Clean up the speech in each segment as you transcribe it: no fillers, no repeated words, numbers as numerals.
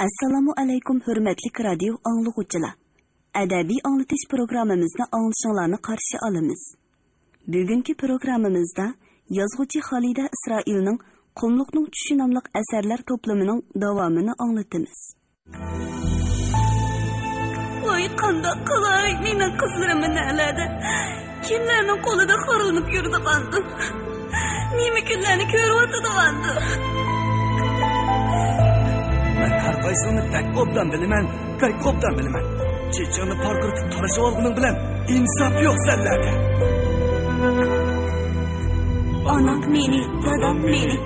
Assalamu alaykum hürmetli radio anlıqçılar. Adabiy anlatış programımızda anlaşılığını qarşı alamiz. Bugünkü programımızda yazğıcı Halida İsrail'nin Qumluqning tushi nomli asarlar to'plamining davomini anlatamiz. Voy qandoq qilay, mening qizlarimni naladi. Kimlarning qo'lida qo'rilib yurdi qandim. Nima kunlarni ko'rib o'tadi. Ben her qaysini pek obdan bilaman. Chechani parqirtib tarashib olganing bilan insof yo'q senlarda. Onam meni, dadam meni.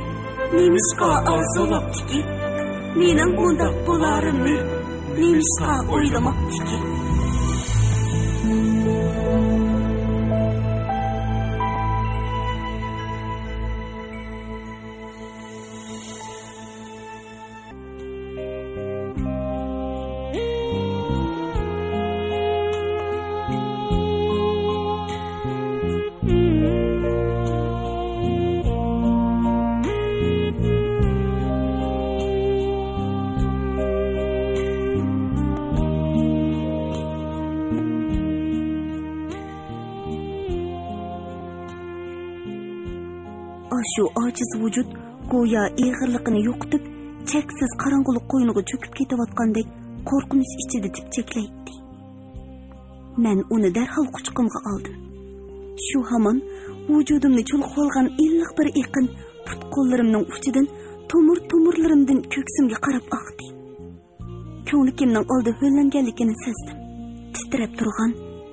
Nemishqa orzulabdiki, mening bundaq bo'larimni nemishqa o'ylamabdiki. Şu aciz vücut goya ig'irligini yo'qitib, cheksiz qarong'ulik qo'yniga cho'kib ketayotgandek qo'rqinish ichida tipchaklaydi. Men uni darhol quchqimga oldim. Shu hamon vujudimni chulg'ib olgan illiq bir iqin put qo'llarimning uchidan tomir-tomirlarimdan ko'ksimga qarab oqdi. Ko'nglimning oldi ho'llanganligini sezdim. Titrab turgan,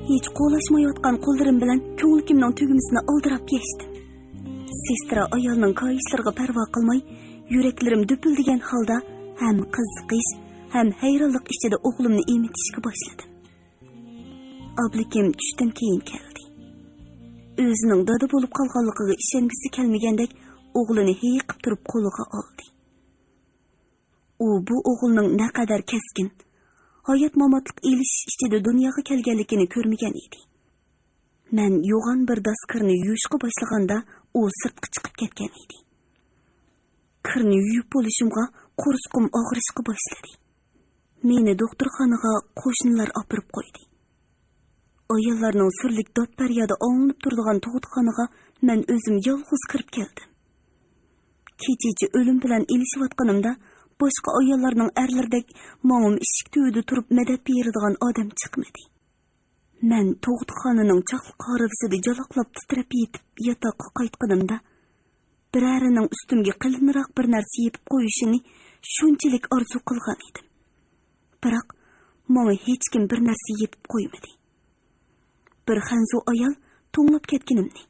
hech qo'lashmayotgan qo'llarim bilan ko'nglimning tugumasini oldirab yechdim. Sestra ayolning kayışlarga parvo qilmay, yuraklarim dupildigan holda ham qiziqish, ham hayronlik ichida o'g'limni emitishga boshladim. Oblikim tushdan keyin keldi. O'zining dada bo'lib qolganligiga ishongisi kelmagandek o'g'lini hayiqib turib qo'liga oldi. U bu o'g'ilning naqadar keskin, hayot mamotlik elishish ichida dunyoga kelganligini ko'rmagan edi. Men yo'g'on bir daskarni yuyishga boshlaganda u sirtqa chiqib ketgan edi. Kirni yuyib bo'lishimga qo'rsqim og'rishga boshladi. Meni doktorxonaga qo'shnilar opirib qo'ydi. Ayollarning surlik dod-faryodi og'inib turadigan tug'utxonaga men o'zim yolg'iz kirib keldim. Kechichi o'lim bilan elishayotganimda boshqa ayollarning erlardek mo'ngim eshik tubida turib madad beradigan odam chiqmadi. Men tug'utxonaning chaqli qorivsida jaloqlab titrab yetib yotoqqa qaytganimda birarining ustimga qilinroq bir narsa yepib qo'yishini shunchalik orzu qilgan edim. Biroq menga hech kim bir narsa yepib qo'ymadi. Bir xanzu ayol to'nglab ketganimni,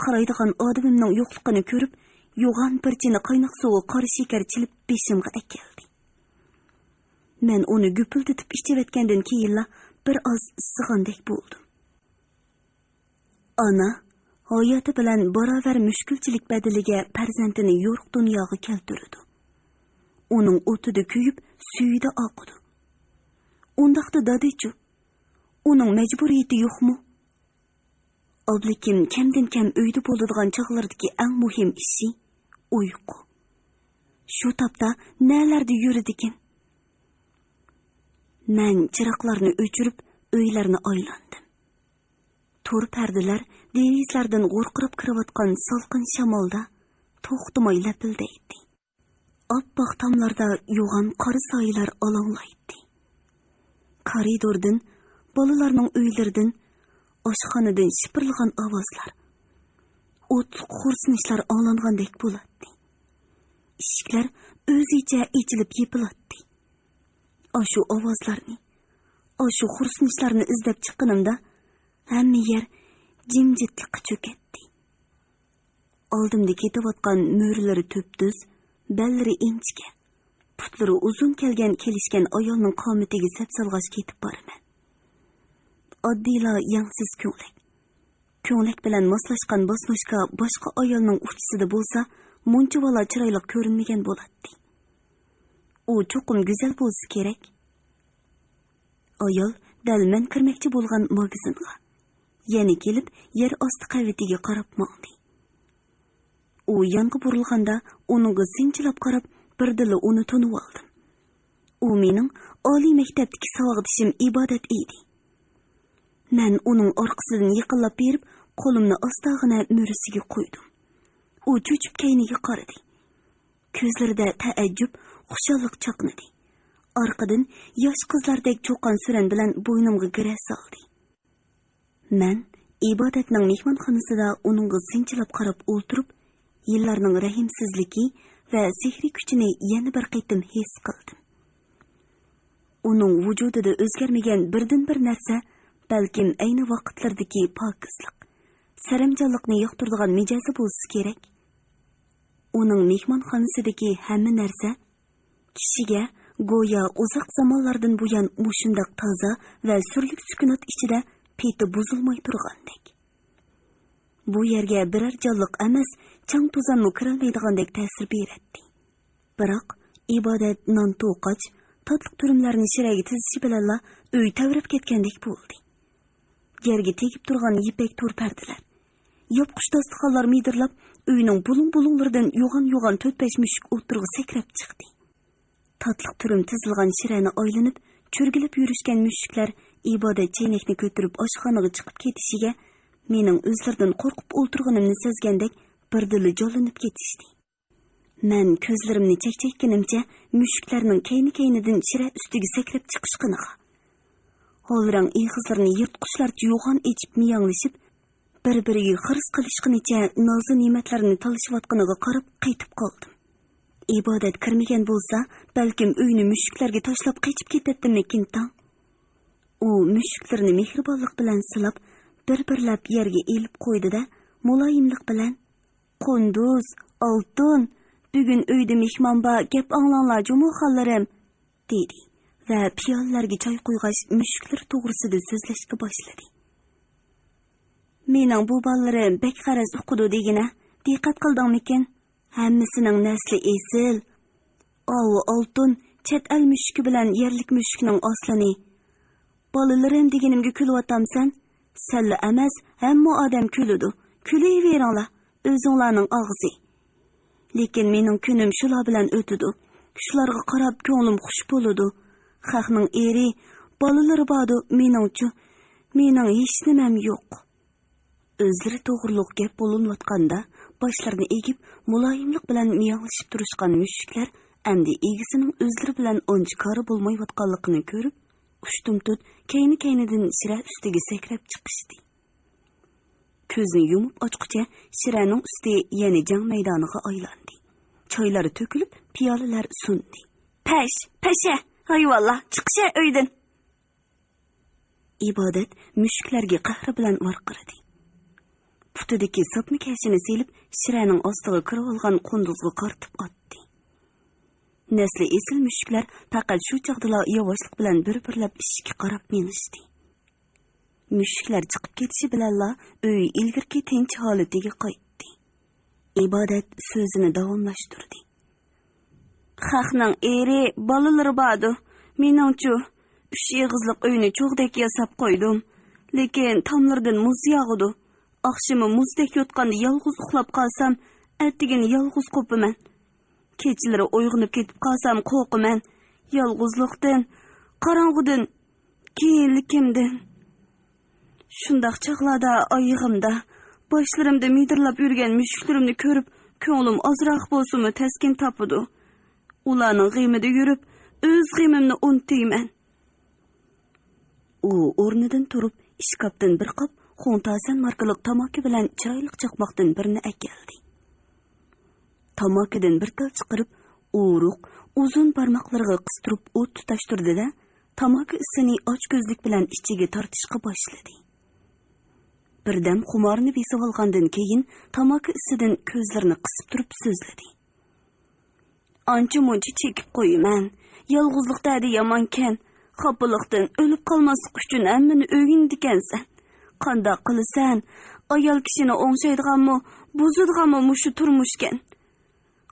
qaraydigan odamimning yo'qligini ko'rib, yo'g'on bir chini qaynoq suvga qora shakar chilib beshimga akkeldi. Men uni gupildatib ichayotgandan keyinla bir oz isig'andek bo'ldim. Ana hayoti bilan barobar mushkulchilik badaliga farzandini yo'q dunyoga keltirdi. Uning o'tida kuyib, suyida oqdi. Undaqda dadichu, uning majburiyati yo'qmi? Oblikim kamdan kam uyda bo'ladigan chog'lardagi eng muhim ishi uyqu. Shu topda nelarda yuradigan? Men chiroqlarni o'chirib, uylarni aylandim. To'r pardalar derizlardan g'urqirib kirayotgan salqin shamolda to'xtamay lapildaydi. Oppoq tomlarda yo'g'on qora soylar olonglaydi. Koridordan, bolalarning uylaridan, oshxonadan shipirlagan ovozlar, o'tliq xo'rsinishlar anglangandek bo'ladi. Eshiklar o'zicha echilib yepiladi. Shu ovozlarni, shu xursinishlarni izlab chiqqanimda hamma yer jimjitlikqa cho'katdi. Oldimda ketayotgan mo'rilari to'ptuz, ballari inchga, putlari uzun kelishgan ayolning qomatiga sapsalg'ash ketib boraman. Oddiyla yangsiz ko'nglik bilan moslashgan bosnoshka boshqa ayolning uchisida bo'lsa, munchavala chiroyli ko'rinmagan bo'ladi. U cho'qim go'zal bo'lsa kerak. Ayol dal men kirmoqchi bo'lgan magazinga yana kelib yer osti qavitiga qarab mo'ndi. U yonga burilganda uningga sinchilab qarab birdila uni tunib oldim. U mening oliy maktabdagi savodishim Ibodat edi. Men uning orqasidan yiqilib berib, qo'limni ostag'ina mo'risiga qo'ydim. U cho'chib kayniga qaradi. Ko'zlarida taajjub, xushallik chaqnadi. Orqadan yosh qizlardek cho'qon suran bilan bo'ynimga gira soldi. Men Ibodatning mehmonxonasida uningga sinchilab qarab o'tirib, yillarning rahimsizligi va sehri kuchini yana bir qaytim his qildim. Uning vujudida o'zgarmagan birdan-bir narsa, balkim ayni vaqtlardagi pokizlik, saramjonlikni yoqtiradigan mijozi bo'lsa kerak. Uning mehmonxonasidagi hamma narsa kishiga go'yo uzoq zamonlardan buyon mushundaq toza va surlik sukunat ichida peti buzilmay turgandek. Bu yerga biror jonliq emas, chang to'zonmi kirolmaydigandek ta'sir beradi. Biroq Ibodat non to'qach, tatliq turimlarni shiraga tizishi bilan uy tavrab ketgandek bo'ldi. Yerga tegib turgan yipak to'r pardalar, yopqish dasturxonlar midirlab, uyning bulung-bulunglaridan yo'g'on-yo'g'on 4-5 mushuk o'tirg'i sakrab chiqdi. Tatliq turim tizilgan shirani aylanib, cho'rgilib yurishgan mushuklar Ibodat chaynakni ko'tarib oshxonaga chiqib ketishiga mening o'zlaridan qo'rqib o'tirganimni sezgandek birdili jo'linib ketishdi. Men ko'zlarimni chekchaytganimcha mushuklarning kayni-kaynidan shira ustiga sakrab chiqishqiniga, holrang ig'izlarini yirtqichlarcha yo'g'on echib miyanglashib, bir-biriga xirs qilishqinicha nozi ne'matlarini talashayotganiga qarab qaytib qoldim. Ibodat kirmagan bo'lsa, balkim uyni mushuklarga tashlab qochib ketadimikin tang. U mushuklarni mehribonlik bilan silab, bir-birlab yerga elib qo'ydi-da, muloyimlik bilan: "Qunduz, oltin, bugun uyda mehmon bor, gap anglanglar jumuxonlarim", dedi va piyollarga choy qo'yg'ach mushuklar to'g'risida so'zlashga boshladi. "Mening bu bolalarim bek qaraz o'qidi degina, diqqat qildingmikin? Hammasining nasli esil. Ovi oltin, chet el mushuki bilan yerlik mushukning oslini. Bolalarim deganimga kulyaptamsan? Salla emas, hamma odam kuladi. Kulayveringlar, o'zinglarning og'zi. Lekin mening kunim shular bilan o'tidi. Shularga qarab ko'nglim xush bo'ladi. Xalqning eri, bolalari bordi, meningchi, mening hech nimam yo'q." O'zlari to'g'riliq gap bo'linayotganda boshlarini egib, muloyimlik bilan miyanglashib turishgan mushuklar endi egisining o'zlari bilan onchkori bo'lmayotganligini ko'rib, ushtum-tut kayni-kaynidan shira ustiga sakrab chiqishdi. Ko'zni yumib ochqicha shiraning usti yana jang maydoniga aylandi. Choylari to'kilib, piyolalar sundi. Pasha, hayvallah, chiqisha uydan." Ibodat mushuklarga qahri bilan varqiradi. Putidagi sopni kashini selib, shiraning ostiga kirib olgan qunduzga qartib otdi. Nasli esil mushuklar faqat shu chaqdala yavaşlik bilan bir-birlab ishga qarab minishdi. Mushuklar chiqib ketishi bilanla uy ilgirki tinch holatiga qaytdi. Ibodat so'zini davomlashtirdi. "Xalqning eri, bolalari bordi. Meningchu, 3 yig'izliq uyni cho'g'dek yasab qo'ydim. Lekin tomlardan muz yog'di. Oqshimi muzdek yotganda yolg'iz uxlab qolsam, ertigini yolg'iz qo'paman. Kechalari uyg'onib ketib qolsam qo'rqaman. Yolg'izlikdan, qorong'udan, kiyinlikimdan. Shundaq chaqlarda oyog'imda, boshlarimda midirlab yurgan mushuklarimni ko'rib, ko'nglim ozroq bo'lsa-mu taskin topadi. Ularning g'imida yurib, o'z g'imimni unutayman." U o'rnidan turib, ishkapdan bir qop Xontasan markalik tamaki bilan chiroyli chaqmoqdan birini akeldi. Tamakidan bir tal chiqarib, o'ruq uzun barmoqlarga qistirib o't tutashtirdi-da, tamaki isini och ko'zlik bilan ichiga tortishga boshladi. Birdam xumorni besib olgandan keyin tamaki isidan ko'zlarini qisib turib so'zladi. "Ancha-muncha chekib qo'yaman. Yolg'izlikda yomonkan. Xafalikdan o'lib qolmaslik uchun hammani o'rgandikansan. Qanday qilasan? Ayol kishini o'ngshaydiganmi, buzadiganmi mushu turmushkan.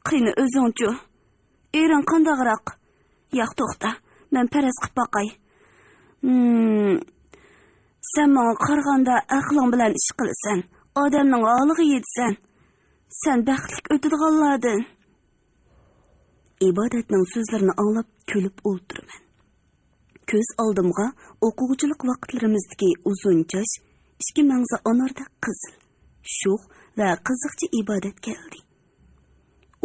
Qiyni o'zingchi. Ering qandayroq? Yo'q, to'xta. Men paraz qilib boqay. Sen menga qaraganda aqling bilan ish qilasan. Odamning holiga yetsan. Sen baxtli o'tadiganlardan." ibodatning so'zlarini anglab kulib o'ltiraman. Ko'z oldimga o'quvchilik vaqtlarimizdagi uzun choch, ikki mangzi anorda qizil, sho'x va qiziqchi ibodat keldi.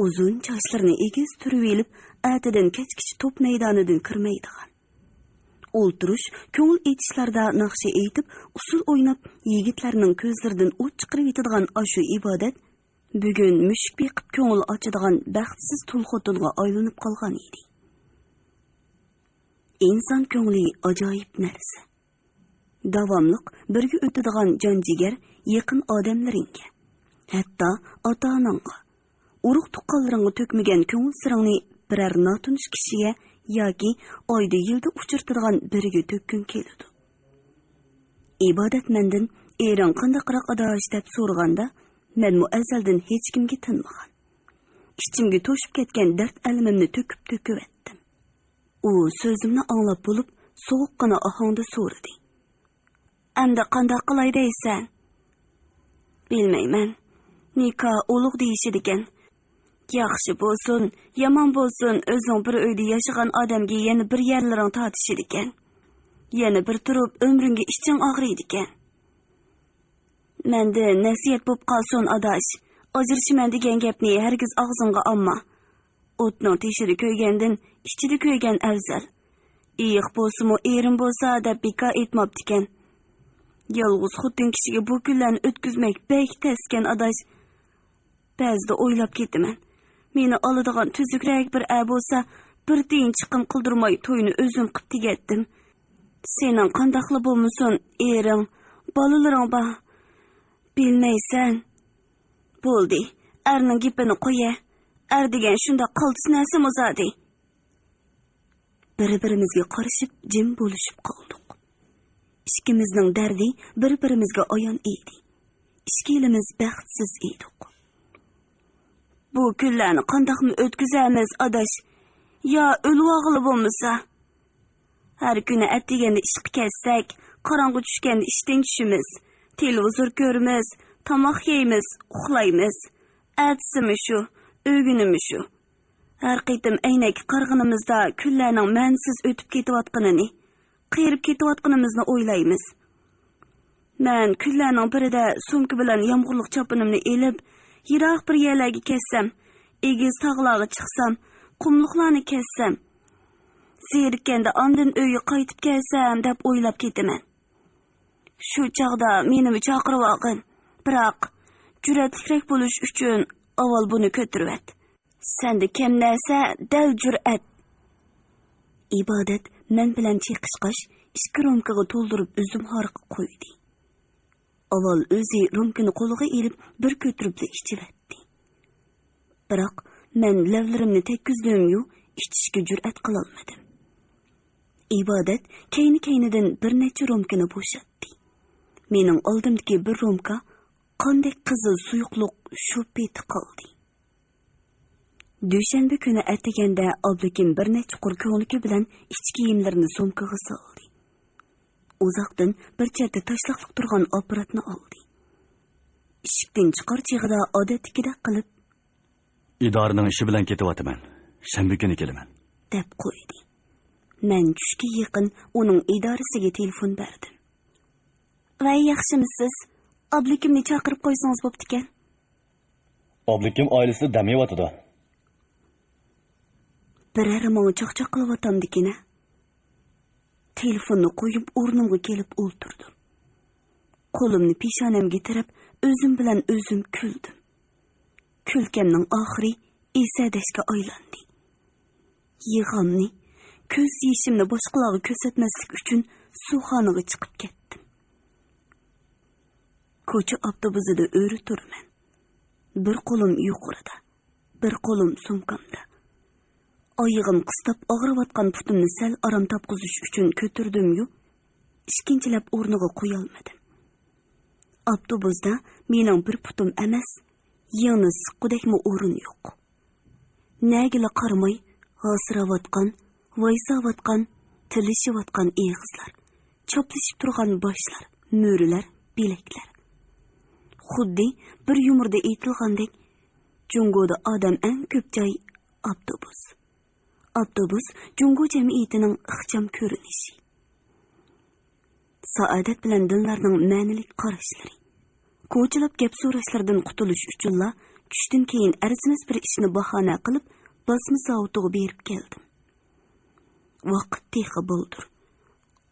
Uzun chochlarini egiz turib elib, atidan kechkichi top maydonidan kirmaydigan. O'ltirish, ko'ngil etishlarda naqsha aytib, usul o'ynab, yigitlarning ko'zlaridan o't chiqarib yetadigan ashu ibodat bugun mushuk beqib ko'ngil ochadigan baxtsiz tulxotinga aylanib qolgan edi. İnsan ko'ngli ajoyib narsa. Davomliq birga o'tadigan jon-jigar yaqin odamlaringga, hatto ota-onangga, urug' tuqqanlaringga to'kmagan ko'ngil siringni biror notunish kishiga yoki oyda yilda uchirtirgan biriga to'kkin keladi. Ibodat mendan ering qandaqroq adosh deb so'raganda, men muazzaldan hech kimga tinmagan. Ichimga to'shib ketgan dard alamimni to'kib etdim. U so'zimni anglab bo'lib, sovuqqina ohangda so'radi. "Endi qanday qilay deysan?" "Bilmayman. Nika ulug' deyishidi ekan. Yaxshi bo'lsin, yomon bo'lsin, o'zing bir uyda yashagan odamga yana bir yerlaring tortishidi ekan. Yana bir turib umringga iching og'riydi ekan. Menda nasihat bo'lib qolsin adosh. Ajrashiman degan gapni hargiz og'zingga olma. O'tning teshida ko'ygandan ichida ko'ygan afzal. Iyiq bo'lsa-mu, erim bo'lsa deb bekor aytmabdi ekan. Yolg'iz xotin kishiga bu kunlarni o'tkazmak bek taskan adosh. Ba'zida o'ylab ketaman. Meni oladigan tuzukroq bir bo'lsa, bir tiyin chiqim qildirmay to'yni o'zim qilib tegatdim. Sening qandaqli bo'lmasin, ering, bolalaring bor. Bilmaysan. Bo'ldi. Erning gapini qo'ya. Er degan shunda qoltis narsa mozadi. Bir-birimizga qarashib jim bo'lishib qoldik. Ikkimizning dardi bir-birimizga ayon edi. Ikkimiz baxtsiz edik. Bu kunlarni qandoqmi o'tkazamiz adosh? Yo o'lvog'li bo'lmasa? Har kuni atdiganda ishga ketsak, qorong'i tushganda ishdan tushimiz, televizor ko'ramiz, tomoq yeymiz, uxlaymiz. Atsimi shu, o'ginimi shu. Har qitim aynak qarg'inimizda kunlarning ma'nisiz o'tib ketayotganini, qiyirib ketayotganimizni o'ylaymiz. Men kunlarning birida sumka bilan yomg'irlik chopinimni elib, yiroq bir yerlarga ketsam, egiz tog'larga chiqsam, qumliqlarni kessam, zerikanda ondan uyga qaytib kelsam deb o'ylab ketaman. Shu chog'da meni chaqirib olgin, biroq jur'atliroq bo'lish uchun avval buni ko'tirib. Senda kim narsa dal jur'at. Ibodat men bilan chiqishqash, ikki romkaga to'ldirib uzum horiqqa qo'ydi. Avval o'zi romkani qo'liga elib bir ko'tirib ichivatdi. Biroq men lavlarimni tekkizdim-yu, ichishga jur'at qila olmadim. Ibodat kayni-kaynidan bir necha romkani bo'shatdi. Mening oldimdagi bir romka qanday qizil suyuqliq shu peti qoldi. Dushanba kuni ataganda oblakim bir necha qur ko'ngliki bilan ichki kiyimlarini sumkaga soldi. Uzoqdan bir chetda tashlaqliq turgan apparatni oldi. Eshikdan chiqar chig'ida odatdagidek qilib, "Idoraning ishi bilan ketyapman. Shanba kuni kelaman" deb qo'ydi. Men tushga yaqin uning idorasiga telefon berdim. "Voy, yaxshimisiz? Oblikimni chaqirib qo'ysangiz bo'pti ekan." "Oblikim oilasida dam yeyotdi." Birari menga chaqchaq qilyapamdikina. Telefonni qo'yib o'rnimga kelib o'ltirdim. Qo'limni peshonamga tirab, o'zim bilan o'zim kuldim. Kulkamning oxiri esadashga aylandi. Yig'amni, ko'z yeshimni boshqalarga ko'rsatmaslik uchun suvxonaga chiqib ketdim. Ko'cha avtobusida o'ri turman. Bir qo'lim yuqorida, bir qo'lim sumkamda. Oyog'im qistab og'riyotgan putimni sal aram topqizish uchun ko'tirdim-yu, ikkinchilab o'rniga qo'ya olmadim. Avtobusda mening bir putim emas, yana siqqudekmi o'rin yo'q. Nagila qaramay, hasravotgan, vaysavotgan, tilishivotgan egizlar, choplashib turgan boshlar, mo'rilar, bilaklar. Xuddi bir yumurda aytilgandek, Jungoda odam eng ko'p joy avtobus. Avtobus Jungo jamiyatining ixcham ko'rinishi. Saodat bilan dinlarning ma'nilik qarashlari. Ko'chilab gap so'rashlardan qutulish uchunla tushdan keyin arzimas bir ishni bahona qilib, bosma zavodiga berib keldim. Vaqt tehi bo'ldir.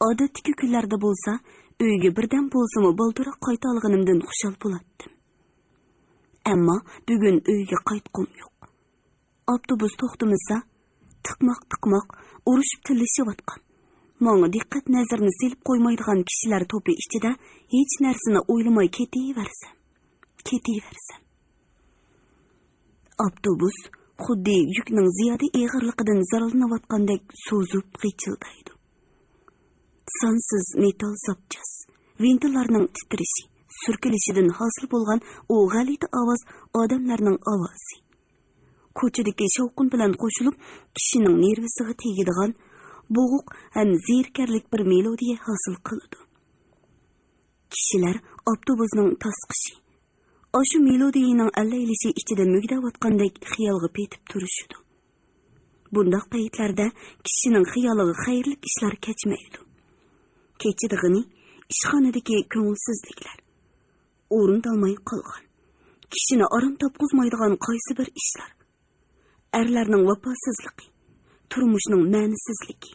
Odatdagi kunlarda bo'lsa, uyga birdan bo'lsa-mu bo'ldiroq qayta olganimdan xushal bo'latdim. Ammo bugun uyga qaytqum yo'q. Avtobus to'xtamasa, tiqmoq urushib tillashyotgan. Menga diqqat nazarini selib qo'ymaydigan kishilar to'pi ichida hech narsani o'ylamay ketaversam. Avtobus xuddi yukning ziyoda ig'irligidan zararlanayotgandek so'zib g'ichildaydi. Sonsiz metal zapchas, ventillarning titrishi, surkilishidan hosil bo'lgan o g'alati ovoz odamlarning ovozi. Ko'chadagi shovqin bilan qo'shilib, kishining nervisiga tegadigan bo'g'iq ham zerkarlik bir melodiya hosil qiladi. Kishilar avtobusning tasqishi, oshu melodiyaning allaylishi ichida mugdayotgandek xiyolga petib turishidi. Bundoq paytlarda kishining xiyoliga xayrli ishlar kechmaydi. Kechidig'ini ishxonadagi ko'ngilsizliklar, o'rindalmay qolgan, kishini orom topqizmaydigan qaysi bir ishlar, erlarning vafosizligi, turmushning ma'nisizligi,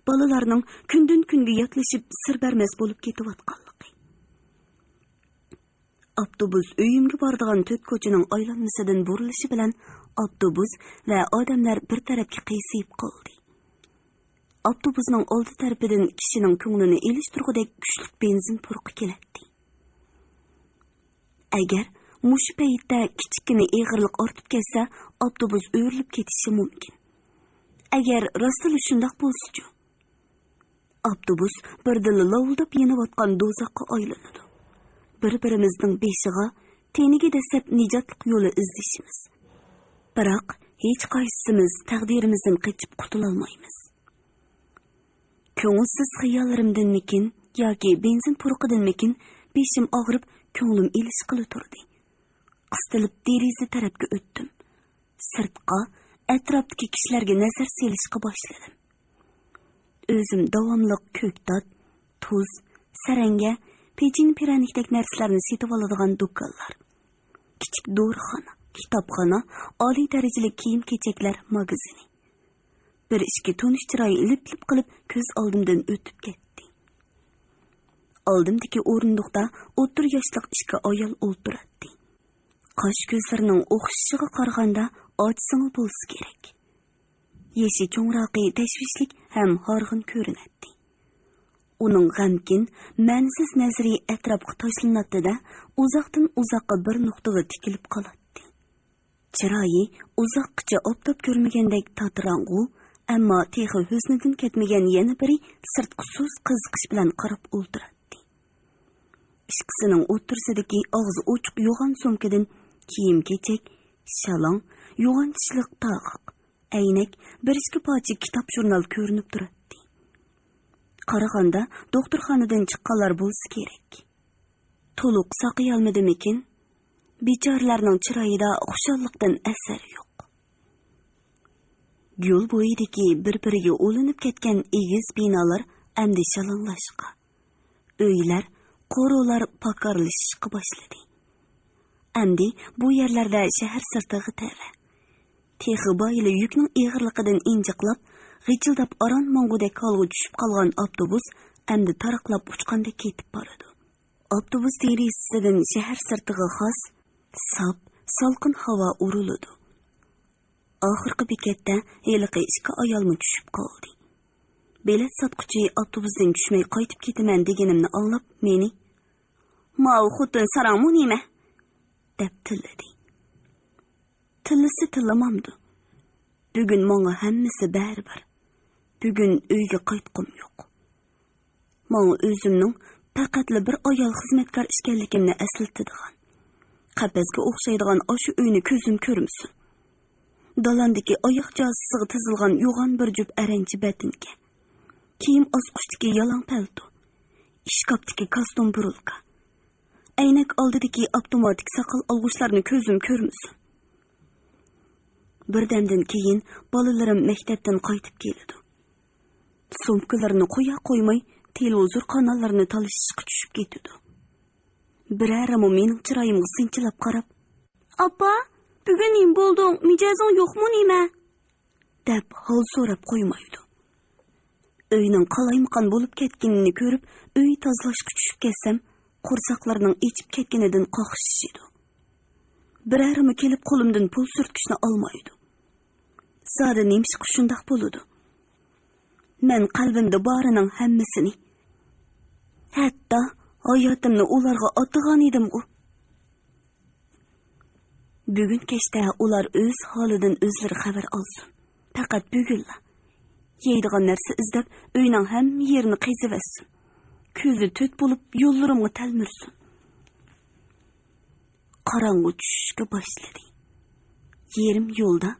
bolalarning kundan kunga yotlashib sir bermas bo'lib ketayotganligi. Avtobus uyimga boradigan to'rt ko'chaning aylanmasidan burilishi bilan avtobus va odamlar bir tarafga qiysilib qoldi. Avtobusning oldi tarafidan kishining ko'nglini elishtirgudek kuchli benzin purqi keladi. Agar mush paytda kichikina eg'irlik ortib ketsa, avtobus o'rilib ketishi mumkin. Agar rostli shundoq bo'lsa-chi, avtobus birdilla lovuldab yenayotgan do'zaxga aylanadi. Bir-birimizning beshiga teniga dasab nijotlik yo'li izlashimiz. Biroq hech qaysimiz taqdirimizdan qochib qutula olmaymiz. Ko'ngilsiz xiyollarimdanmikin yoki benzin purqidanmikin beshim og'rib, ko'nglim elish qila turdi. Qistilib deraza tarafga o'tdim. Sirtqa, atrofdagi kishilarga nazar selishga boshladim. O'zim davomli ko'ktot, tuz, saranga, pechin piranikdek narsalarni setib oladigan do'konlar, kichik do'rxona, kitobxona, oliy darajali kiyim-kechaklar magazini. Bir ishga tonish chiroyi lip-lip qilib ko'z oldimdan o'tib ketdi. Oldimdagi o'rindiqda o'tir yoshlik ishga ayol o'ltiradi. Qosh ko'zlarining o'xshishiga qaraganda ochsimi bo'lsa kerak. Yeshi cho'ngroqi tashvishlik ham horg'in ko'rinadi. Uning g'amkin, ma'nisiz nazari atrofga tashlanadi-da, uzoqdan uzoqqa bir nuqtaga tikilib qoladi. Chiroyi uzoqqacha obdab ko'rmagandek tatrang'u, ammo texi husnidan ketmagan yana biri sirtqi so'z qiziqish bilan qarab o'ltiradi. Ishqisining o'tirsidagi og'zi ochiq yo'g'on so'mkadan kiyim-kechak, shalong, yo'g'on tishliq tog'iq, aynak, bir ikki pocha kitob jurnal ko'rinib turadi. Qaraganda doktorxonadan chiqqanlar bo'lsa kerak. To'liq saqiyolmadimikin? Bechorlarning chiroyida xushallikdan asar yo'q. Yo'l bo'yidagi bir-biriga o'linib ketgan egiz binolar endi shalonlashqa. Uylar, qo'rolar pakarlashishga boshladi. Endi bu yerlarda shahar sirtig'i tara. Texi boyli yukning ig'irligidan injiqlab, g'ichildab aron mongudek holga tushib qolgan avtobus endi taraqlab uchqandek ketib boradi. Avtobus derazasidan shahar sirtig'i xos, sap, salqin havo uriladi. Oxirgi bekatda heliqi ishga ayolmi tushib qoldi. Bilet sotquchi avtobusdan tushmay qaytib ketaman deganimni anglab meni "Mau xotin sarangmi nima?" deb tilladi. Tillisi tillamamdi. Bugun menga hammasi baribir. Bugun uyga qaytqim yo'q. Menga o'zimning faqatli bir ayol xizmatkor ishkanligimni eslatadigan, qapasga o'xshaydigan o'sha uyni ko'zim ko'rmsin. Dalandagi oyoq jozisiga tizilgan yo'g'on bir jup aranchi batinka, kiyim osqushdagi yalang palto, ishkopdagi kostyum burulka, aynak oldidagi avtomatik saqal olg'uchlarni ko'zim ko'rmsin. Birdamdan keyin balalarim maktabdan qaytib keladi. Sumkalarini qo'ya qo'ymay televizor kanallarini talishishga tushib ketadi. Biraramo mening chiroyimga sinchilab qarab, "Appa, bugun nim bo'lding, mijozing yo'qmi nima?" deb hol so'rab qo'ymaydi. Uyning qalaymiqan bo'lib ketganini ko'rib, uy tozalashga tushib ketsam, qo'rsaqlarining echib ketganidan qoqishishidi. Biraramo kelib qo'limdan pul surtkishni olmaydi. Zada nemishq shundoq bo'ladi. Men qalbimda borining hammasini, hatto hayotimni ularga otagan edim-ku. Bugun kechda ular o'z holidan o'zlari xabar olsin. Faqat bugunla yeydigan narsa izlab uyning hamma yerini qaziyversin. Ko'zi to't bo'lib yo'llarimga talmirsin. Qarangu tushishga boshladi. Yerim yo'lda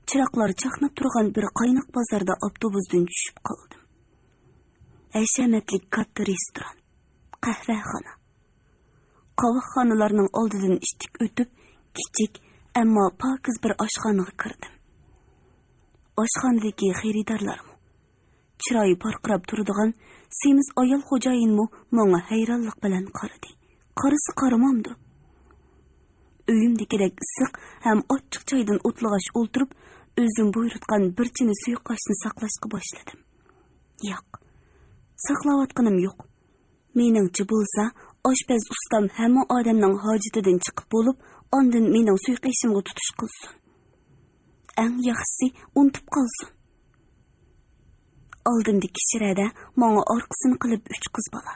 chiroqlar chaqnab turgan bir qaynoq bozorda avtobusdan tushib qoldim. Hashamatli katta restoran, qahvaxona. Qahvaxonalarning oldidan ishtik o'tib, kichik, ammo pokiz bir oshxonaga kirdim. Oshxonadagi xaridorlarmi, chiroyi porqirab turadigan semiz ayol xo'jayinmi menga hayronlik bilan qaradi. Qarisi qaramamdi. Uyimdagidek issiq ham ochiq choydan o'tlag'ash o'ltirib, o'zim buyurtgan bir chini suyuqoshni saqlashga boshladim. Yo'q, saqlayotganim yo'q. Meningcha bo'lsa, oshpaz ustam hamma odamning hojatidan chiqib bo'lib, ondan mening suyuqoshimga tutish qilsin. Eng yaxshisi unutib qolsin. Oldimdagi shirada menga orqasini qilib 3 qiz bola.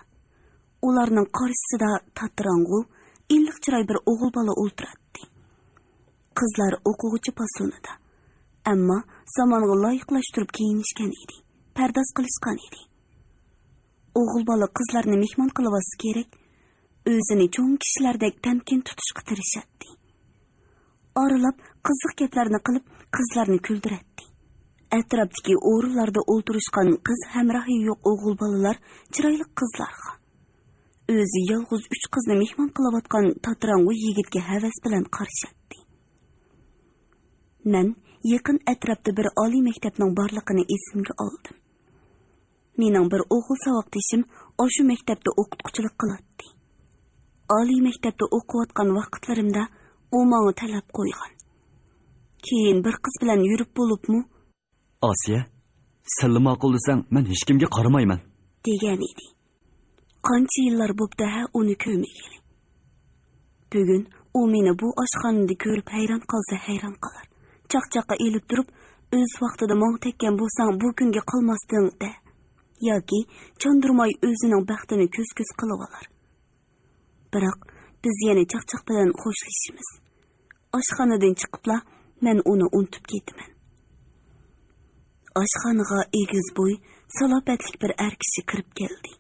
Ularning qarshisida tatrangu, illiq chiroy bir o'g'il bola o'ltiradi. Qizlar o'quvchi pasonida, ammo zamonga loyiqlashtirib kiyinishgan edi. Pardoz qilishgan edi. O'g'il bola qizlarni mehmon qilib kerak, o'zini cho'ng kishilardek tamkin tutishga tirishadi. Oralab qiziq gaplarni qilib, qizlarni kuldiradi. Atrofdagi o'rinlarda o'ltirishgan qiz hamrohi yo'q o'g'il bolalar chiroyli qizlarga, o'zi yolg'iz 3 qizni mehmon qilayotgan tatrangu yigitga havas bilan qarashadi. Men yaqin atrofda bir oliy maktabning borligini esimga oldim. Mening bir o'g'il savodishim o'sha maktabda o'qituvchilik qiladi. Oliy maktabda o'qiyotgan vaqtlarimda u menga talab qo'ygan. Keyin bir qiz bilan yurib bo'libmi? Osiya, senli ma'qullasang, men hech kimga qaramayman, degan edi. Qancha yillar bo'pti uni ko'rmagani. Bugun u meni bu oshxonada ko'rib hayron qolsa hayron qolar. Chaqchaqa elib turib, o'z vaqtida menga tekkan bo'lsang, bu kunga qolmasding de. Yoki chondirmay o'zining baxtini ko'z-ko'z qilib olar. Biroq biz yana chaqchaq bilan xo'shlashimiz. Oshxonadan chiqibla men uni unutib ketdim. Oshxonaga egiz bo'y, salobatlik bir kishi kirib keldi.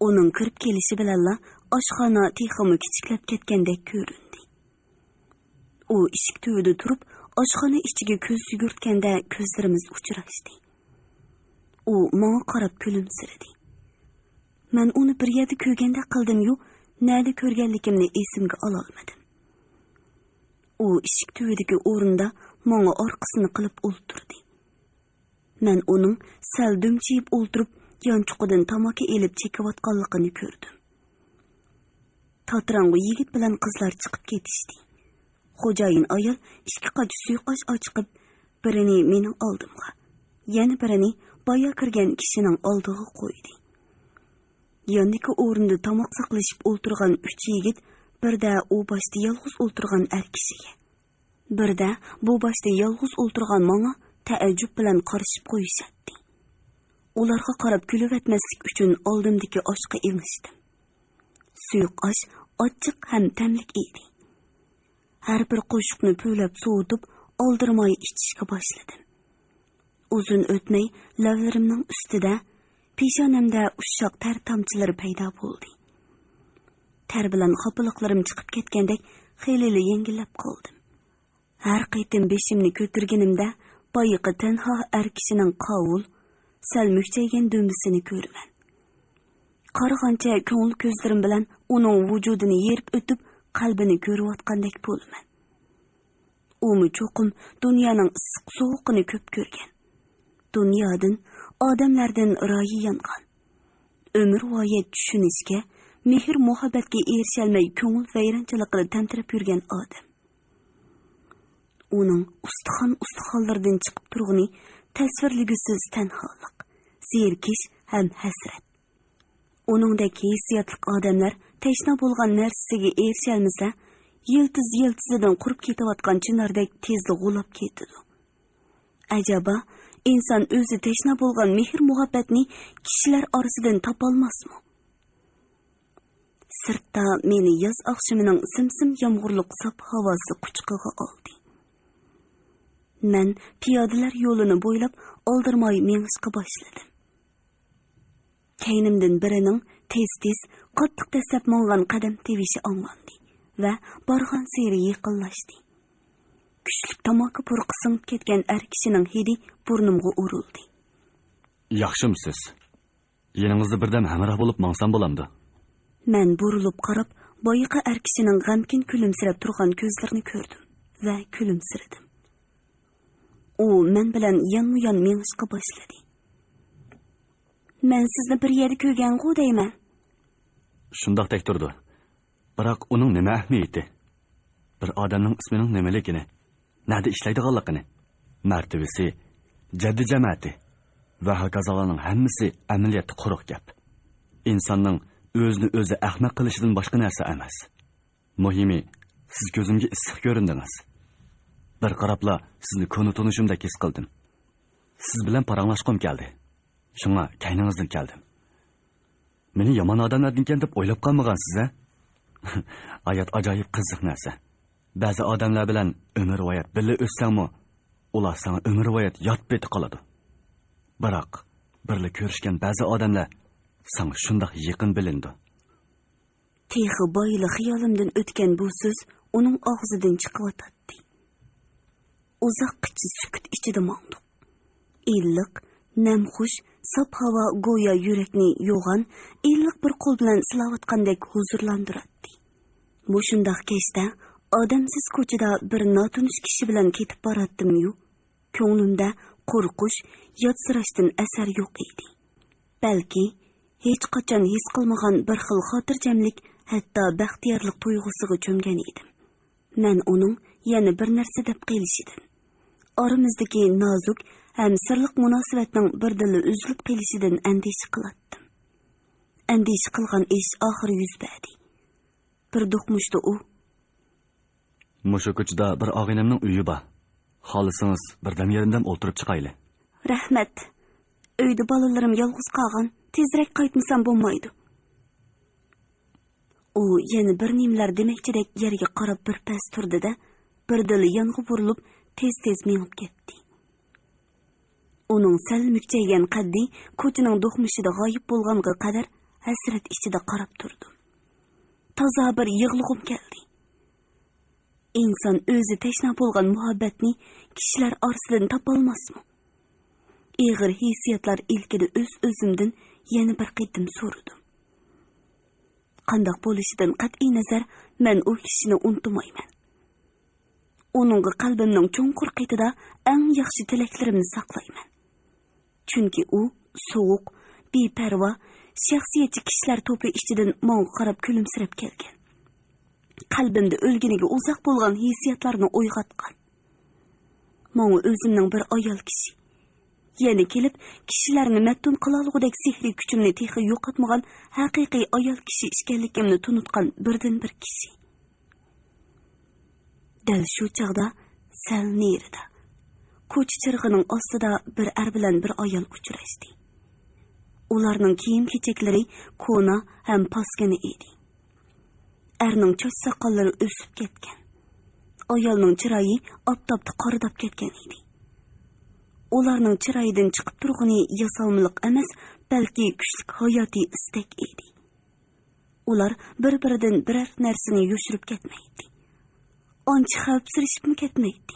Uning kirib kelishi bilanla oshxona texmi kichiklab ketgandek ko'rindi. U eshik tubida turib, oshxona ichiga ko'z yugurtganda ko'zlarimiz uchrashdi. U menga qarab kulimsiradi. Men uni bir yerda ko'rganda qildim-yu, nerede ko'rganligimni esimga ola olmadim. U eshik tubidagi o'rinda menga orqasini qilib o'ltirdi. Men uning sal dumchiyib o'ltirib, yonchuqidan tamaki elib chekayotganligini ko'rdim. Tatrangu yigit bilan qizlar chiqib ketishdi. Xo'jayin ayol 2 qoch suyuqosh ochqib, birini mening oldimga, yana birini boya kirgan kishining oldiga qo'ydi. Yondagi o'rinda tomoq saqlashib o'ltirgan 3 yigit birda u boshda yolg'iz o'ltirgan kishiga, birda bu boshda yolg'iz o'ltirgan menga taajjub bilan qarashib qo'yishadi. Ularga qarab kulib etmaslik uchun oldimdagi oshga emishdim. Suyuq osh ochiq ham tamlik edi. Har bir qo'shiqni po'lab sovutib, oldirmay ichishga boshladim. Uzun o'tmay lavlarimning ustida, peshonamda ushoq ter tomchilari paydo bo'ldi. Ter bilan xopiliqlarim chiqib ketgandek xelili yengillab qoldim. Har qaytim beshimni ko'targanimda boyiqi tanho kishining qovul, sal muchaygan dumbisini ko'raman. Qarag'ancha ko'ngil ko'zlarim bilan uning vujudini yerib o'tib, qalbini ko'rayotgandek bo'laman. Umu çoqum dünyanın ısıq soğuqını köp görgen. Dünyadan, adamlardan rayi yangan. Ömür vayet düşünüşke, mehir muhabbetke erişelmey köngül veyrançılıqını tentirip yürgen adam. Onun ustaxallardan çıkıp turğuni təsvirligisiz tenhalık, zerkiş hem hasret. Onundaki hissiyatlık adamlar teşna bolgan nersisiga erişelmese, yıldızıdan kurup ketavatkan çınardek tezli gulap ketidi. Acaba insan özü teşna bolgan mehir muhabbetini kişiler arasından tapalmaz mı? Sırtta meni yaz akşamının simsim yağmurluk sap havası kuçkıga aldı. Men piyodalar yolunu boylap aldırmay mengişke başladım. Keynimden birinin tez-tez qattiq dastlab mongan qadam tevishi anglandi va bargan seri yaqinlashdi. Kuchlik tamaki purqi singib ketgan er kishining hidi burnimga urildi. Yaxshimisiz? Yeningizda birdam hamroh bo'lib mangsam bo'lamdi. Men burilib qarab, boyiqa er kishining g'amkin kulimsirab turgan ko'zlarini ko'rdim va kulimsiradim. U men bilan yonma-yon mengishga boshladi. Men sizni bir yerda ko'rgan-ku deyman. Shundoq tek turdi. Biroq uning nima ahamiyati? Bir odamning ismining nimaligini, nada ishlaydiganligini, martabasi, jaddi jamiyati va hokazolarning hammasi amaliyotda quruq gap. İnsanning o'zini o'zi ahmoq qilishidan boshqa narsa emas. Muhimi, siz ko'zimga issiq ko'rindingiz. Bir qarabla sizni konu tunishimdek his qildim. Siz bilan paranglashqim keldi. Shunga kayningizdan keldim. Meni yomon odamlardan ekan deb o'ylab qolmagansiz, a? Hayot ajoyib qiziq narsa. Ba'zi odamlar bilan umr voyat birga o'ssangmi, ular sana umr voyat yod beti qoladi. Biroq birga ko'rishgan ba'zi odamlar sana shundoq yaqin bilindi. Texi boyli xiyolimdan o'tgan bu so'z uning og'zidan chiqib uzoqqacha sukut ichida mangdiq. Illiq, namxush, sap havo go'yo yurakni yo'g'an, illiq bir qo'l bilan silavatgandek huzurlantiradi. Bu shundoq kechda odamsiz ko'chada bir notanish kishi bilan ketib boratdim-yu, ko'nglimda qo'rqish, yotsirashdan asar yo'q edi. Balki hech qachon his qilmagan bir xil xotirjamlik, hatto baxtiyorlik tuyg'usiga cho'mgan edim. Men uning yana bir narsa deb qelishidan, oramizdagi nozik ham sirliq munosabatning birdili uzilib kelishidan andisha qilatdim. Andisha qilgan ish oxiri yuz berdi. Bir do'qmushda u. Mushu ko'chada bir og'inamning uyi bor. Xohlasangiz birdam yerimdan o'tirib chiqayli. Rahmat. Uyda bolalarim yolg'iz qolgan. Tezroq qaytmasam bo'lmaydi. U yana bir nimlar demakchidek yerga qarab bir pas turdi-da, birdili yonga burilib, tez-tez mengib ketdi. Uning sal mukchaygan qaddi ko'chaning do'qmushida g'oyib bo'lganga qadar hasrat ichida qarab turdim. Toza bir yig'lig'im keldi. İnsan o'zi tashna bo'lgan muhabbatni kishilar orasidan topolmasmi? Ig'ir hissiyotlar ilkida o'z-o'zimdan yana bir qitim so'radim. Qandoq bo'lishidan qat'iy nazar, men u kishini unutmayman. Uningga qalbimning cho'nqur qitida eng yaxshi tilaklarimni saqlayman. Chunki u sovuq, beparvo, shaxsiyatchi kishilar to'pi ichidan menga qarab kulimsirab kelgan. Qalbimda o'lganiga uzoq bo'lgan hissiyotlarni uyg'otgan. Menga o'zimning bir ayol kishi, yana kelib kishilarni maftun qilolgudek sehri kuchimni texi yo'qotmagan haqiqiy ayol kishi ekanligimni tunutgan birdan bir kishi. Dal shu chog'da sal nerida ko'cha chirg'ining ostida bir er bilan bir ayol uchrashdi. Ularning kiyim-kechaklari ko'na ham paskana edi. Erning choch soqollari o'sib ketgan. Ayolning chiroyi oftobda qoridab ketgan edi. Ularning chiroyidan chiqib turg'ini yasalmilik emas, balki kuchli hayotiy istak edi. Ular bir-biridan biror narsani yo'shirib ketmaydi. Ancha xavfsirashib ketmaydi.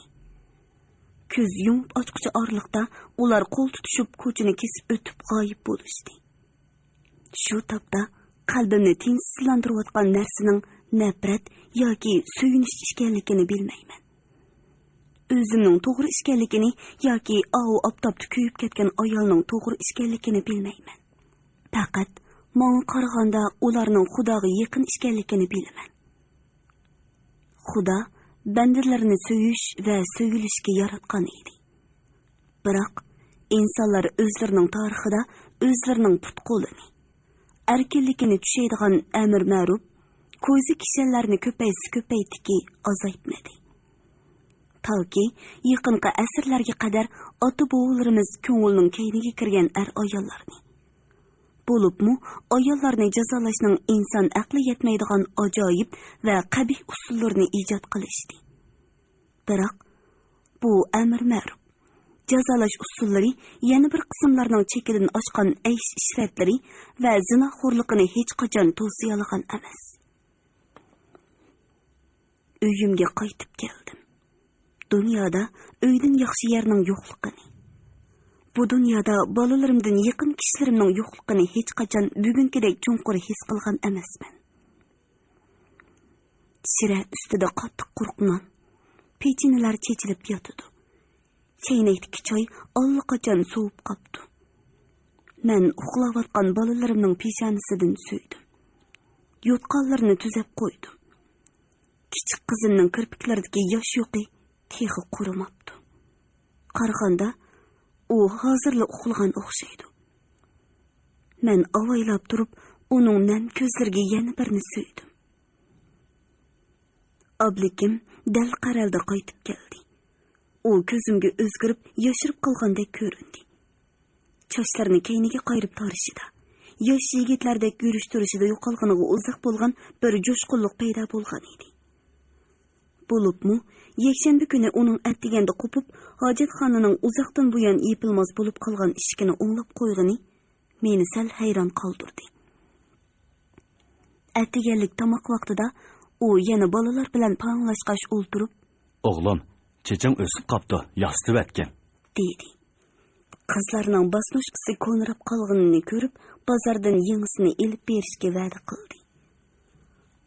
Ko'z yumib ochqicha orliqda ular qo'l tutishib ko'chani kesib o'tib g'oyib bo'lishdi. Shu topda qalbimni tinchsizlantirayotgan narsaning nafrat yoki suyunish ekanligini bilmayman. o'zimning to'g'ri ishkanligini yoki a'u aptapda kuyib ketgan ayolning to'g'ri ishkanligini bilmayman. Faqat menga qaraganda ularning Xudoga yaqin ishkanligini bilaman. Xudo bandalarni söyish va so'yilishga yaratgan edi. Biroq insonlar o'zlarining tarixida o'zlarining putqo'lini, erkinligini tushaydigan amr ma'ruf, ko'zi kishilarni ko'paytdiki azaytmadi. Toki yaqinqi asrlarga qadar ota-bobolarimiz ko'ngilning keyniga kirgan ayollarni, bo'libmi ayollarni jazolashning inson aqli yetmaydigan ajoyib va qabih usullarini ijod qilishdi. Biroq bu amr ma'ruf jazolash usullari yana bir qismlarning chekidan oshgan aysh ishratlari va zinoxo'rligini hech qachon to'siya olgan emas. Uyimga qaytib keldim. Dunyoda uydan yaxshi yerning yo'qligini, bu dunyoda bolalarimdan yaqin kishilarimning yo'qligini hech qachon bugünkidek chunqur his qilgan emasman. Shira ustida qattiq qo'rqman. Pechinalar chechilib yotdi. Chaynakdagi choy allaqachon sovib qopti. Men uxlayotgan bolalarimning peshonasidan so'ydim. Yotqanlarini tuzab qo'ydim. Kichik qizimning kirpiklaridagi yosh yo'qi texi qurimabdi. Qaraganda u hozirla uxlagan o'xshaydi. Men avaylab turib, uning nam ko'zlariga yana birini so'ydim. Oblikim dal qaralda qaytib keldi. U ko'zimga o'zgarib, yashirib qolgandek ko'rindi. Chochlarini keyniga qayirib torishida, yosh yigitlardek yurish-turishida yo'qolganiga uzoq bo'lgan bir jo'shqinlik paydo bo'lgan edi. Bo'libmi, yakshanba kuni uning atdiganda qo'pib, hojatxonaning uzoqdan buyon yepilmas bo'lib qolgan eshigini o'nglab qo'ygani meni sal hayron qoldirdi. Attiganlik tomoq vaqtida u yana bolalar bilan panglashqash o'ltirib, "O'g'lim, chechang o'sib qopti, yostib atgan", dedi. Qizlarning basnoshkisi ko'nrab qolganini ko'rib, bozordan yangisini elib berishga va'da qildi.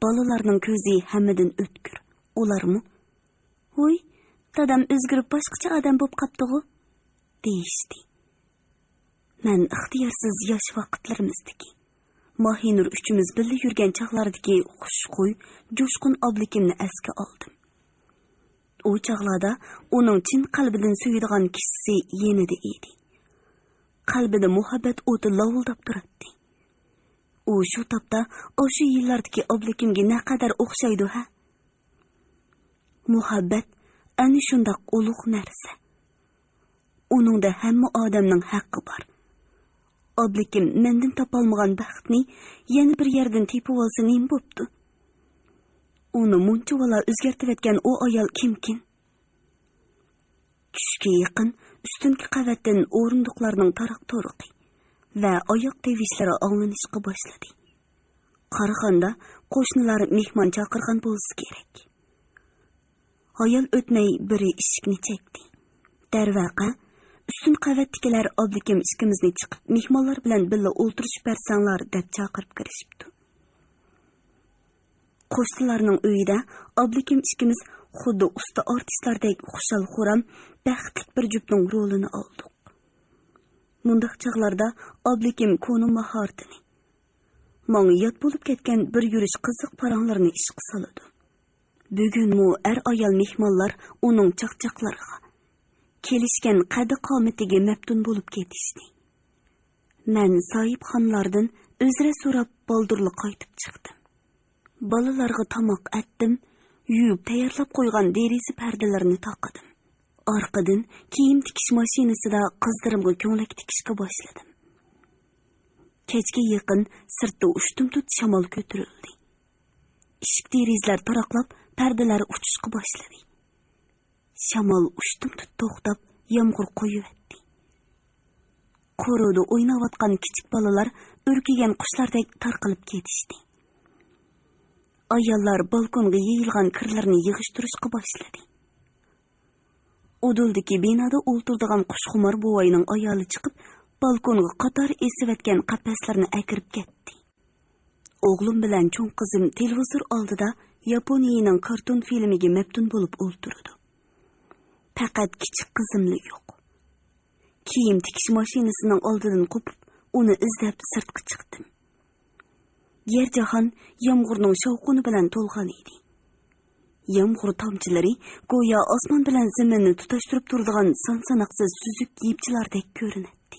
Bolalarning ko'zi hammadan o'tkir. Ularmi? "Voy, dadam o'zgarib boshqacha odam bo'lib qopti-ku", deyishdi. Men ixtiyorsiz yosh vaqtlarimizdagi Mahinur uchimiz birga yurgan chaqlardagi xushqo'y, jo'shqin oblikimni esga oldim. O chaqlarda uning chin qalbidan suyadigan kishisi yenida edi. Qalbida muhabbat o'ti lovuldab turadi. U shu topda o'sha yillardagi oblikimga naqadar o'xshaydi ha? Muhabbat ana shundoq ulug' narsa. Uningda hamma odamning haqqi bor. Oblikim mendan topolmagan baxtni yana bir yerdan tepib olsa nim bo'pti. Uni muncha vala o'zgartirayotgan o ayol kimkin? Tushga yaqin ustunki qavatdan o'rindiqlarning taroq-to'riqi va oyoq tevishlari anglanishga boshladi. Qaraganda qo'shnilar mehmon chaqirgan bo'lsa kerak. Ayol o'tmay biri eshikni chekdi. Darvaqa ustun qavatdagilar oblikim ishkimizni chiqib mehmonlar bilan birga o'ltirishib bersanglar deb chaqirib kirishibdi. Qo'shnilarning uyida oblikim ishkimiz xuddi usta artistlardek xushal-xuram, baxtli bir juftning rolini oldik. Mundaq chaqlarda oblikim ko'nim mahoratini, menga yod bo'lib ketgan bir yurish qiziq paranglarni ishqa soladi. Bugun mu ayol mehmonlar uning chaqchaqlariga, kelishgan qaddi-qomatiga maftun bo'lib ketishdi. Men sohibxonlardan o'zra so'rab boldurli qaytib chiqdim. Bolalarga tomoq atdim, yuvib tayyorlab qo'ygan deriza pardalarini taqadim. Orqadan kiyim tikish mashinasida qizlarimga ko'ylak tikishga boshladim. Kechga yaqin sirtda ushtum-tut shamol ko'tarildi. Eshik derizlar taraqlab, pardalar uchishga boshladi. Shamol ushtum-tut to'xtab, yomg'ir qo'yibdi. Qo'roda o'ynayotgan kichik bolalar o'rkigan qushlardek tarqalib ketishdi. Ayollar balkonga yeyilgan kirlarni yig'ishtirishga boshladi. Uduldagi binoda o'ltirdigan qushxumor buvayning ayoli chiqib, balkonga qator esivatgan qafaslarni akirib ketdi. O'g'lim bilan cho'ng qizim televizor oldida Yaponiyaning karton filmiga maftun bo'lib o'ltirdi. Faqat kichik qizimli yo'q. Kiyim tikish mashinasining oldidan qo'pib, uni izlab sirtqa chiqdim. Yer jahon yomg'irning shovqini bilan to'lgan edi. Yomg'ir tomchilari go'yo osmon bilan zaminni tutashtirib turadigan son-sanoqsiz suzuk yipchilardek ko'rinadi.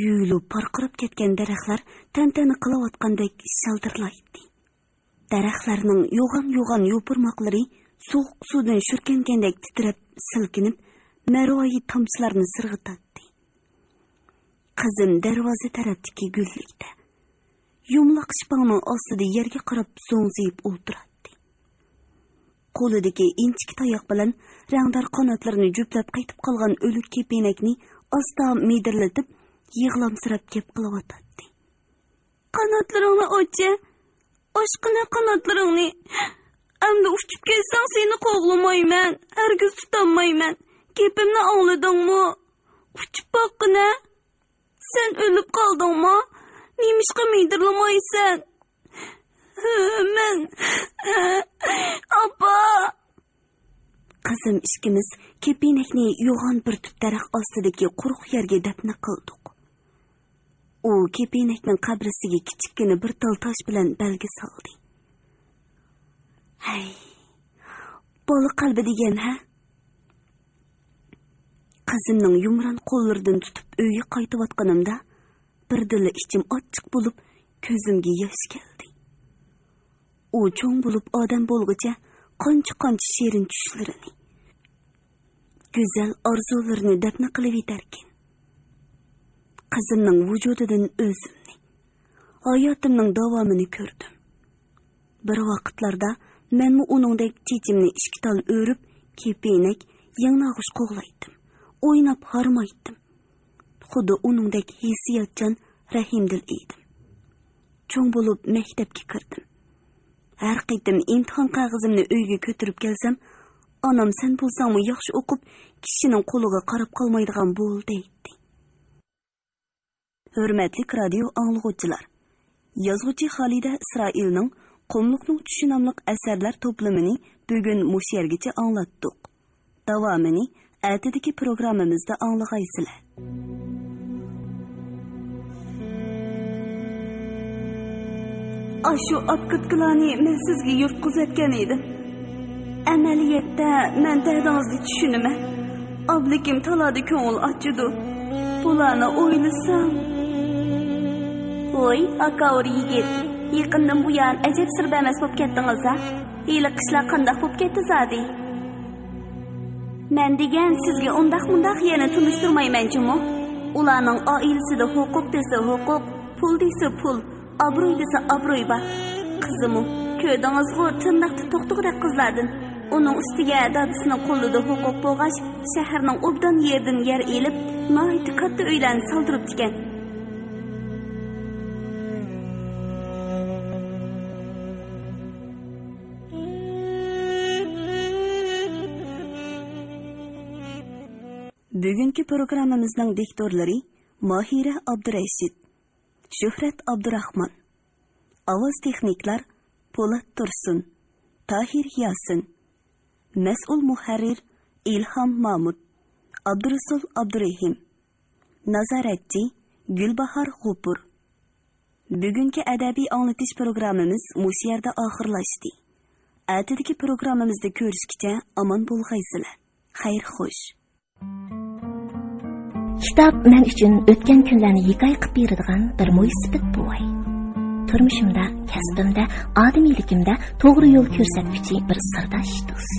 Yuyilib parqirab ketgan daraxtlar tantana qilayotgandek shaldirlaydi. Daraxtlarning yo'g'on yo'pirmoqlari so'q suvdan shurkangandek titrab, silkinib, marvoyi tomchilarni sirg'itadi. Qizim darvoza tarafdagi gullikda yumloq shipangning ostida yerga qarab so'ngziyib o'tiradi. Qo'lidagi inchik tayoq bilan rangdor qanotlarini juplab qaytib qolgan o'lik kepenakni asta medirlatib, yig'lamsirab gap qilyotadi. Qanotlaringni o'chi, oshqina qanotlaringni. Endi uchib kelsang seni qo'g'lamayman, hargiz tutolmayman. Gapimni angladingmi? Uchib boqqina. Sen o'lib qoldingmi? Nimishqa medirlamaysan? Men Apa. Qizim ishkimiz kepenakni yo'g'on bir tut daraxt ostidagi quruq yerga dafna qildik. U kepenakning qabrisiga kichikkina bir tal tosh bilan belgi soldi. Hay, bola qalbi degan ha? Qizimning yumron qo'llaridan tutib uyga qaytayotganimda birdilla ichim ochiq bo'lib, ko'zimga yosh keldi. U cho'ng bo'lib odam bo'lguncha qancha shirin tushlarini, go'zal orzularini dafna qilib etarkan. Qizimning vujudidan o'zimni, hayotimning davomini ko'rdim. Bir vaqtlarda menmi uningdek chechimni ikki tal o'rib, kepenak, yangnag'ish qo'g'laydim, o'ynab harmaydim. Xuddi uningdek hissiyotchan, rahimdil edim. Cho'ng bo'lib maktabga kirdim. Har qitim imtihon qog'ozimni uyga ko'tarib kelsam, onam sen bo'lsangmi yaxshi o'qib, kishining qo'liga qarab qolmaydigan bo'l deydi. Hurmatli radio anglag'uvchilar, yozuvchi Xolida Isroilning Qumliqning tushi nomli asarlar to'plamini bugun mush yergacha anglatdik. Davomini ertadagi programmamizda anglag'aysizlar. Ashu opkatlarni men sizga yurtqizayotgan edim. Amaliyotda men dardingizni tushunaman. Oblikim talada ko'ngil ochdi. Bularni o'ylasam, voy, akavri yigit, yaqindan bu yan ajab sirdamas bo'lib ketdingiz-a? Hali qishlar qanday bo'lib ketdi zodi? Men degan sizga undaq yana tunishtirmayman-chimi? Ularning oilasida huquq desa huquq, pul desa pul, obro'y desa obro'y bor. Qizim, ko'rdingizmi, tindaqda to'qtiqroq qizlardan. Uning ustiga dadasining qo'lida huquq bo'lg'ach, shaharning obdan yerdan yer elib, noyati katta uylarni soldirib ekan. Bugungi programmamizning diktorlari Mahira Abdurashid, Shuhrat Abdurahmon, ovoz texniklar Po'lat Tursun, Tahir Yasin, mas'ul muharrir Ilhom Mahmud, Abdurasul Abdurahim, nazoratchi Gulbahor G'upur. Bugungi adabiy anglatish programmamiz mush yerda oxirlashdi. Ertadagi programmamizda ko'rishguncha omon bo'lg'aysizlar. Xayr xo'sh. Kitap men uchun o'tgan kunlarni hikoya qilib beradigan bir mo'ysifat bo'y. Turmushimda, kasbimda, odamiyligimda to'g'ri yo'l ko'rsatuvchi bir sirdosh do'st.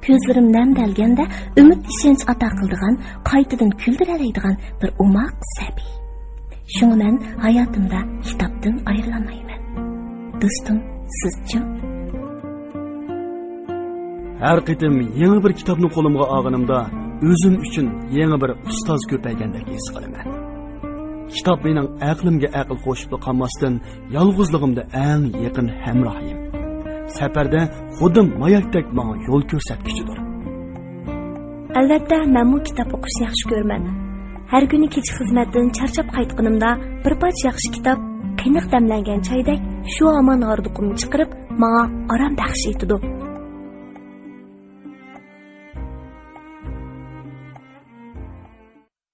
Ko'zlarim namdalganda umid ishonch ato qiladigan, qaytadan kuldiradigan bir umoq sabiy. Shunga men hayotimda kitobdan ayrilmayman. Do'stim, sizchi? Har qitim yangi bir kitobni qo'limga olganimda o'zim uchun yangi bir ustoz ko'paygandek his qilaman. Kitob mening aqlimga aql qo'shib qolmasdan yolg'izligimda eng yaqin hamrohim. Safarda xudim mayakdek menga yo'l ko'rsatkichidir. Albatta, men bu kitob o'qishni yaxshi ko'raman. Har kuni kech xizmatdan charchab qaytganimda bir parcha yaxshi kitob, qiynoq damlangan choydek shu omon g'arduqimni chiqarib, menga orom baxsh etdi.